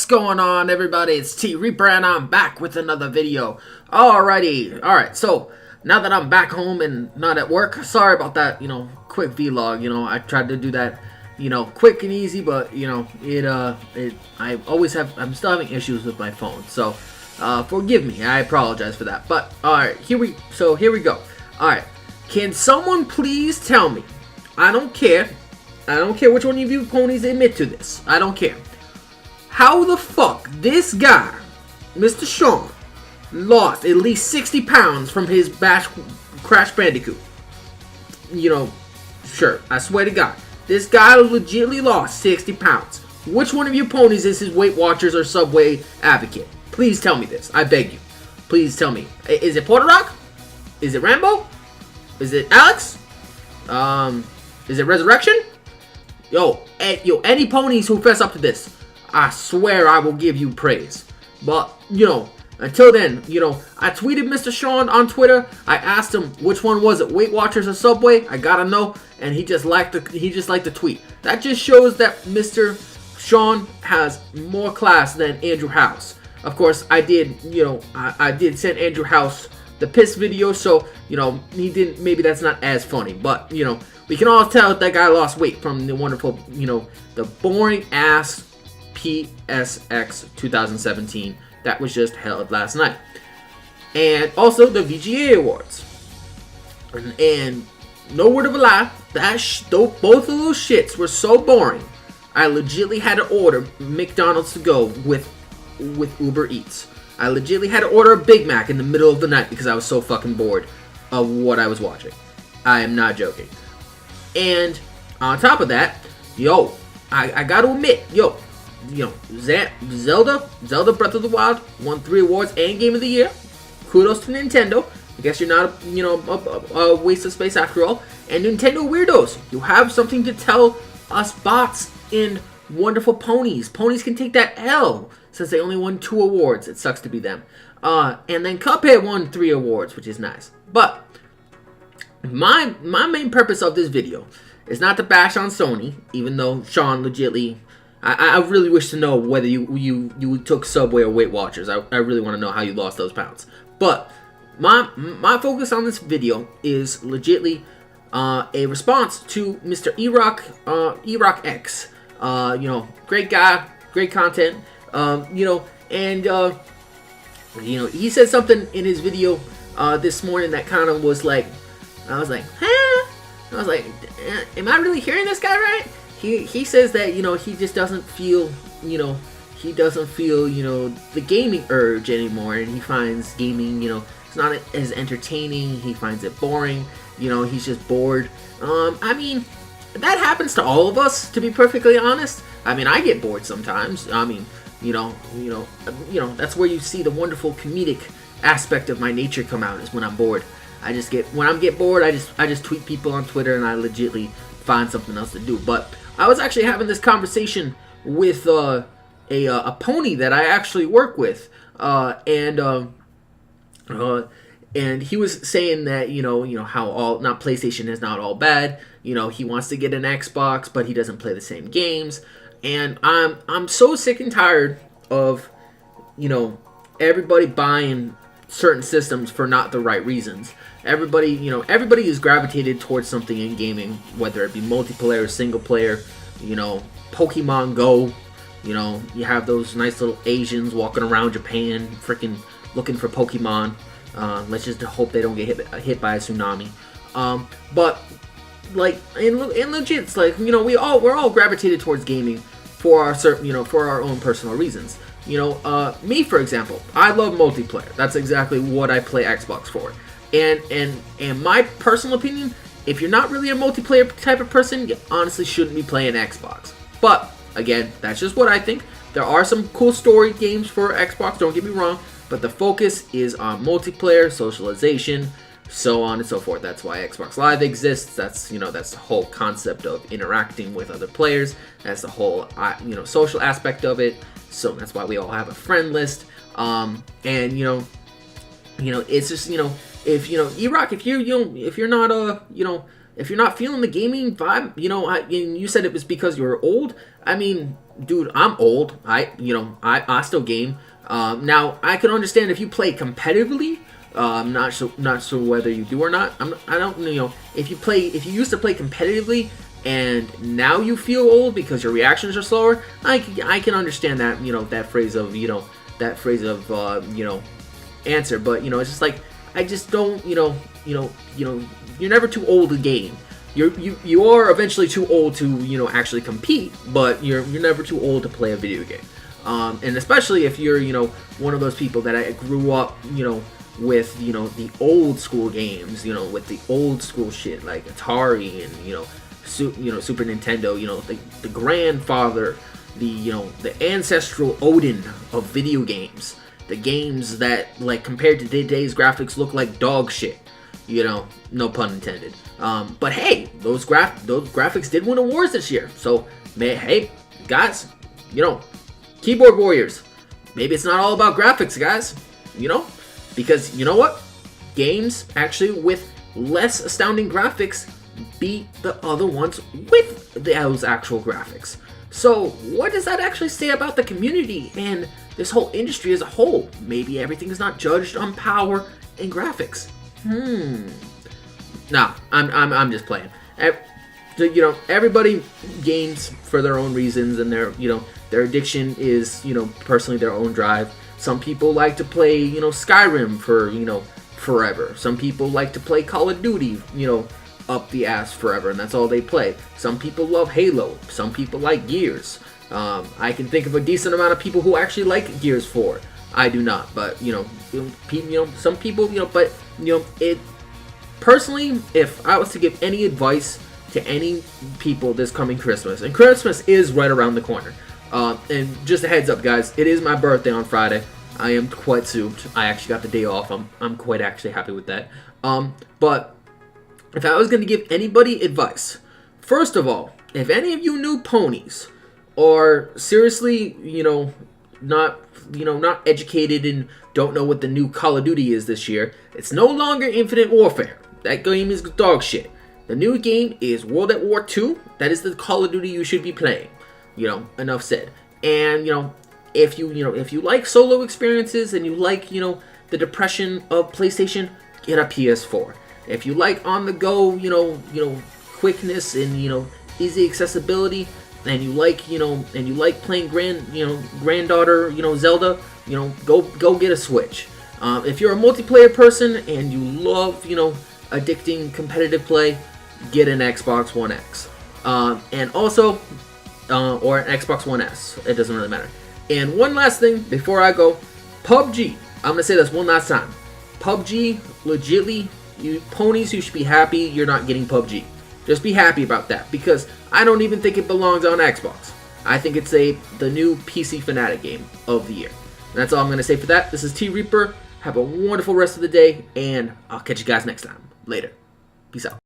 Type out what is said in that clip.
What's going on, everybody? It's T Reaper and I'm back with another video. Alright, so now that I'm back home and not at work, sorry about that, quick vlog. I tried to do that, quick and easy, but I'm still having issues with my phone, so forgive me. I apologize for that. But alright, here we go. Alright, can someone please tell me, I don't care which one of you ponies admit to this, I don't care, how the fuck this guy, Mr. SHAWN, lost at least 60 pounds from his Crash Bandicoot? Sure, I swear to God, this guy legitimately lost 60 pounds. Which one of you ponies is his Weight Watchers or Subway advocate? Please tell me this, I beg you. Please tell me. Is it Porter Rock? Is it Rambo? Is it Alex? Is it Resurrection? Any ponies who fess up to this, I swear I will give you praise. But, until then, I tweeted Mr. SHAWN on Twitter. I asked him which one was it, Weight Watchers or Subway? I gotta know, and he just liked the tweet. That just shows that Mr. SHAWN has more class than Andrew House. Of course, I did send Andrew House the piss video, so he didn't. Maybe that's not as funny, but we can all tell that guy lost weight from the wonderful, the boring ass PSX 2017 that was just held last night, and also the DGA Awards. And no word of a lie, both of those shits were so boring. I legitimately had to order McDonald's to go with Uber Eats. I legitimately had to order a Big Mac in the middle of the night because I was so fucking bored of what I was watching. I am not joking. And on top of that, I gotta admit, Zelda Breath of the Wild won 3 awards and Game of the Year. Kudos to Nintendo. I guess you're not a waste of space after all. And Nintendo weirdos, you have something to tell us bots in wonderful ponies. Ponies can take that L since they only won 2 awards. It sucks to be them. And then Cuphead won 3 awards, which is nice. But my main purpose of this video is not to bash on Sony, even though SHAWN legitly, I really wish to know whether you took Subway or Weight Watchers. I really want to know how you lost those pounds. But my focus on this video is legitly a response to Mr. EROK X. Great guy, great content. He said something in his video this morning that kind of was like, I was like, am I really hearing this guy right? He says that, he just doesn't feel, the gaming urge anymore, and he finds gaming, it's not as entertaining. He finds it boring. He's just bored. I mean, that happens to all of us, to be perfectly honest. I mean, I get bored sometimes. I mean, that's where you see the wonderful comedic aspect of my nature come out, is when I'm bored. When I get bored, I just tweet people on Twitter, and I legitimately find something else to do. But I was actually having this conversation with a pony that I actually work with, and he was saying that how not PlayStation is not all bad. He wants to get an Xbox, but he doesn't play the same games, and I'm so sick and tired of everybody buying certain systems for not the right reasons. Everybody is gravitated towards something in gaming, whether it be multiplayer, single player, Pokemon Go. You have those nice little Asians walking around Japan, freaking looking for Pokemon. Let's just hope they don't get hit by a tsunami. But like in legit, it's like we're all gravitated towards gaming for our own personal reasons. Me, for example, I love multiplayer. That's exactly what I play Xbox for. And my personal opinion, if you're not really a multiplayer type of person, you honestly shouldn't be playing Xbox. But again, that's just what I think. There are some cool story games for Xbox, don't get me wrong, but the focus is on multiplayer, socialization, so on and so forth. That's why Xbox Live exists. That's that's the whole concept of interacting with other players. That's the whole social aspect of it. So that's why we all have a friend list. And it's just if EROK, if you're not if you're not feeling the gaming vibe, you know, and you said it was because you're old. I mean, dude, I'm old. I still game. Now I can understand if you play competitively. Not sure whether you do or not. I don't, you know, if you used to play competitively and now you feel old because your reactions are slower. I can understand that, you know, that phrase of answer. But, you know, it's just like, I just don't, you know, you're never too old to game. You are eventually too old to, you know, actually compete, but you're never too old to play a video game. And especially if you're, you know, one of those people that I grew up, you know, with, you know, the old school games, you know, with the old school shit like Atari and, you know, Super Nintendo, you know, the grandfather, the ancestral Odin of video games, the games that, like, compared to today's graphics look like dog shit, you know, no pun intended. But hey, those graphics did win awards this year, so hey guys, you know, keyboard warriors, maybe it's not all about graphics, guys, you know, because you know what, games actually with less astounding graphics beat the other ones with those actual graphics. So what does that actually say about the community and this whole industry as a whole? Maybe everything is not judged on power and graphics. Nah, I'm just playing. You know, everybody games for their own reasons, and their addiction is, you know, personally their own drive. Some people like to play, you know, Skyrim for, you know, forever. Some people like to play Call of Duty, you know, up the ass forever, and that's all they play. Some people love Halo. Some people like Gears. I can think of a decent amount of people who actually like Gears 4. I do not, but you know, some people, you know, but you know, it personally, if I was to give any advice to any people this coming Christmas, and Christmas is right around the corner, and just a heads up, guys, it is my birthday on Friday. I am quite souped. I actually got the day off. I'm quite actually happy with that. But if I was going to give anybody advice, first of all, if any of you new ponies are seriously, not educated and don't know what the new Call of Duty is this year, it's no longer Infinite Warfare. That game is dog shit. The new game is World at War II. That is the Call of Duty you should be playing. Enough said. And, if you like solo experiences and you like, the depression of PlayStation, get a PS4. If you like on the go, quickness and, easy accessibility, and you like, playing granddaughter, Zelda, go get a Switch. If you're a multiplayer person and you love, addicting competitive play, get an Xbox One X. And also, or an Xbox One S. It doesn't really matter. And one last thing before I go, PUBG. I'm going to say this one last time. PUBG, legitly, you ponies, you should be happy you're not getting PUBG. Just be happy about that, because I don't even think it belongs on Xbox. I think it's the new PC Fanatic game of the year. And that's all I'm going to say for that. This is T Reaper. Have a wonderful rest of the day, and I'll catch you guys next time. Later. Peace out.